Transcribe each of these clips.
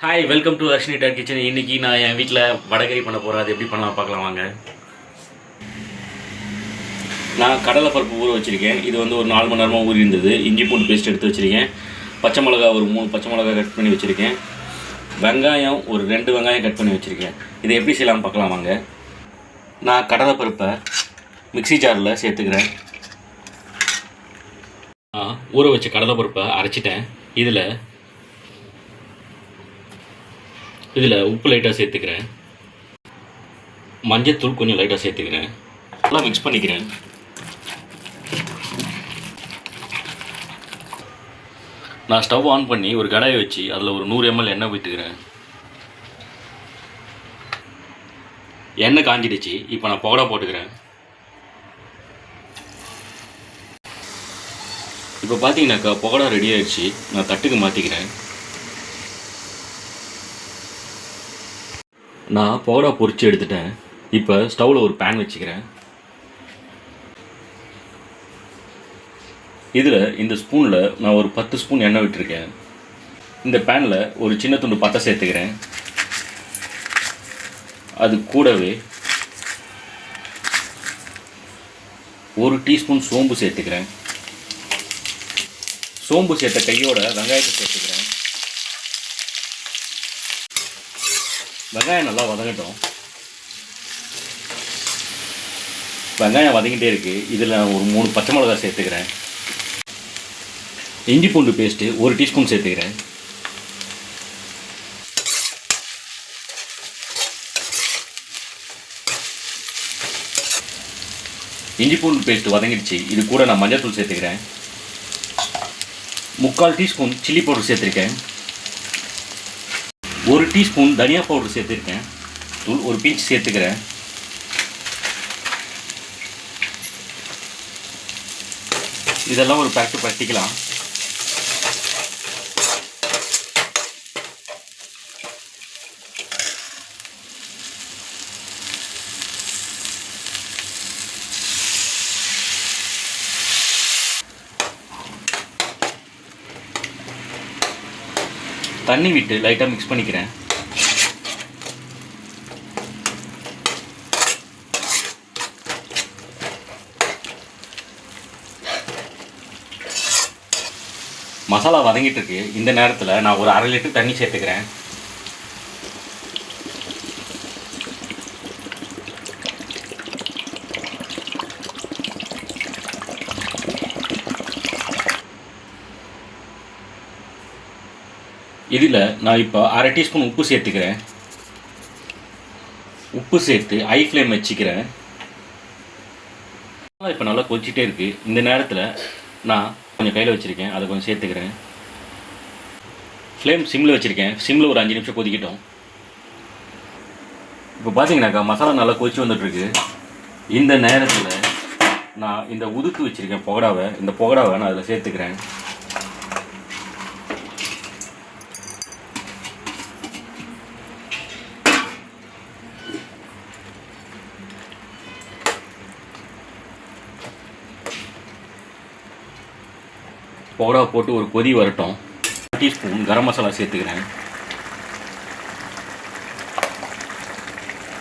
Hi, welcome to Arshini dot kitchen. இன்றைக்கி நான் என் வீட்டில் வடகரி பண்ண போகிறேன். அது எப்படி பண்ணலாம் பார்க்கலாம் வாங்க. நான் கடலைப்பருப்பு ஊற வச்சுருக்கேன். இது வந்து ஒரு 4 மணி நேரமாக ஊறி இருந்தது. இஞ்சி பூண்டு பேஸ்ட் எடுத்து வச்சுருக்கேன். பச்சை மிளகா ஒரு 3 பச்சை மிளகா கட் பண்ணி வச்சுருக்கேன். வெங்காயம் ஒரு 2 வெங்காயம் கட் பண்ணி வச்சுருக்கேன். இதை எப்படி செய்யலாம்னு பார்க்கலாம் வாங்க. நான் கடலைப்பருப்பை மிக்ஸி ஜாரில் சேர்த்துக்கிறேன். ஊற வச்ச கடலைப்பருப்பை அரைச்சிட்டேன். இதில் உப்பு லைட்டாக சேர்த்துக்கிறேன். மஞ்சத்தூள் கொஞ்சம் லைட்டாக சேர்த்துக்கிறேன். நல்லா மிக்ஸ் பண்ணிக்கிறேன். நான் ஸ்டவ் ஆன் பண்ணி ஒரு கடாயை வச்சு அதில் ஒரு 100 ml எண்ணெய் ஊற்றிக்கிறேன். எண்ணெய் காஞ்சிடுச்சு. இப்போ நான் பகோடா போட்டுக்கிறேன். இப்போ பார்த்தீங்கன்னாக்கா பகோடா ரெடி ஆகிடுச்சு. நான் தட்டுக்கு மாற்றிக்கிறேன். நான் பகோடா பொரித்து எடுத்துட்டேன். இப்போ ஸ்டவ்வில் ஒரு பேன் வச்சுக்கிறேன். இதில் இந்த ஸ்பூனில் நான் ஒரு 10 ஸ்பூன் எண்ணெய் விட்டுருக்கேன். இந்த பேனில் ஒரு சின்ன துண்டு பட்டை சேர்த்துக்கிறேன். அது கூடவே 1 டீஸ்பூன் சோம்பு சேர்த்துக்கிறேன். சோம்பு சேர்த்த கையோட வெங்காயத்தை சேர்த்துக்கிறேன். வெங்காயம் நல்லா வதங்கட்டும். வெங்காயம் வதங்கிட்டே இருக்குது. இதில் ஒரு 3 பச்சை மிளகாய் சேர்த்துக்கிறேன். இஞ்சி பூண்டு பேஸ்ட்டு 1 டீஸ்பூன் சேர்த்துக்கிறேன். இஞ்சி பூண்டு பேஸ்ட்டு வதங்கிடுச்சு. இது கூட நான் மஞ்சள்தூள் சேர்த்துக்கிறேன். 3/4 டீஸ்பூன் சில்லி பவுடர் சேர்த்துருக்கேன். 1 டீஸ்பூன் தனியா பவுடர் சேர்த்துருக்கேன். தூள் ஒரு பிஞ்ச் சேர்த்துக்கிறேன். இதெல்லாம் ஒரு பரட்டிக்கலாம். தண்ணி விட்டு லைட்டாக மிக்ஸ் பண்ணிக்கிறேன். மசாலா வதங்கிட்டு இருக்கு. இந்த நேரத்தில் நான் ஒரு 1/2 லிட்டர் தண்ணி சேர்த்துக்கிறேன். இதில் நான் இப்போ 1/2 டீஸ்பூன் உப்பு சேர்த்துக்கிறேன். உப்பு சேர்த்து ஹை ஃப்ளேம் வச்சுக்கிறேன். இப்போ நல்லா கொதிச்சிட்டே இருக்குது. இந்த நேரத்தில் நான் கொஞ்சம் கையில் வச்சுருக்கேன். அதை கொஞ்சம் சேர்த்துக்கிறேன். ஃப்ளேம் சிம்மில் வச்சுருக்கேன். சிம்மில் ஒரு 5 நிமிஷம் கொதிக்கட்டும். இப்போ பார்த்தீங்கன்னாக்கா மசாலா நல்லா கொதிச்சு வந்துட்டுருக்கு. இந்த நேரத்தில் நான் இந்த உதுத்து வச்சுருக்கேன் பகோடாவை. இந்த பகோடாவை நான் அதில் சேர்த்துக்கிறேன். பவுடா போட்டு ஒரு கொதி வரட்டும். 1 டீஸ்பூன் கரம் மசாலா சேர்த்துக்கிறேன்.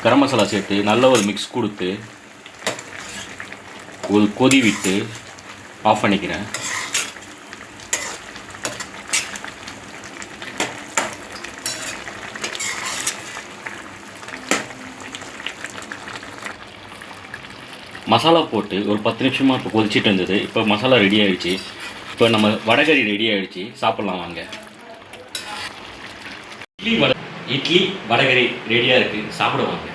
கரம் மசாலா சேர்த்து நல்ல ஒரு மிக்ஸ் கொடுத்து ஒரு கொதி விட்டு ஆஃப் பண்ணிக்கிறேன். மசாலா போட்டு ஒரு 10 நிமிஷமாக இப்போ கொதிச்சிட்டு இருந்தது. இப்போ மசாலா ரெடி ஆகிடுச்சு. இப்போ நம்ம வடகரி ரெடி ஆகிடுச்சு. சாப்பிட்லாம் வாங்க. இட்லி வடகரி ரெடியாக இருக்குது. சாப்பிடுவாங்க.